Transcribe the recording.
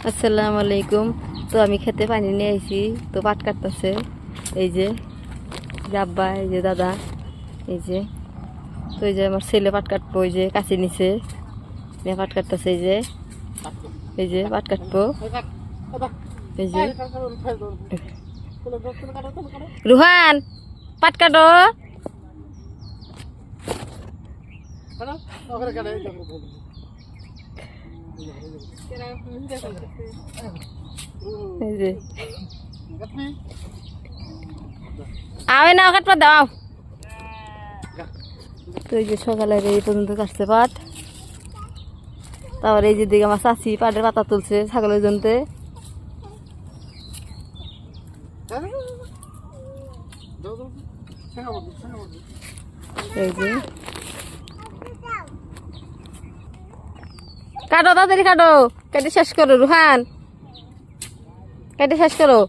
আসসালামু আলাইকুম। তো আমি খেতে পানি নিয়ে আইছি, তো পাট কাটতেছে এই যে আব্বা, এই যে দাদা, এই যে। তো এই যে আমার ছেলে পাট কাটবো, এই যে কাছে নিচে পাট কাটতেছে, এই যে পাট কাটবো, এই যে রুহান পাট কাটো। এই যে আবে না কাটপা দাও। তো এই যে সকালে এই পর্যন্ত কাটছে পাট। তারপরে এই যে দিকে আমার চাষি পাটের পাতা তুলছে ছাগলের জন্যে। এই যে কাটো, তাড়াতাড়ি কাটো, কেটে শেষ করো রুহান, কেটে শেষ করো।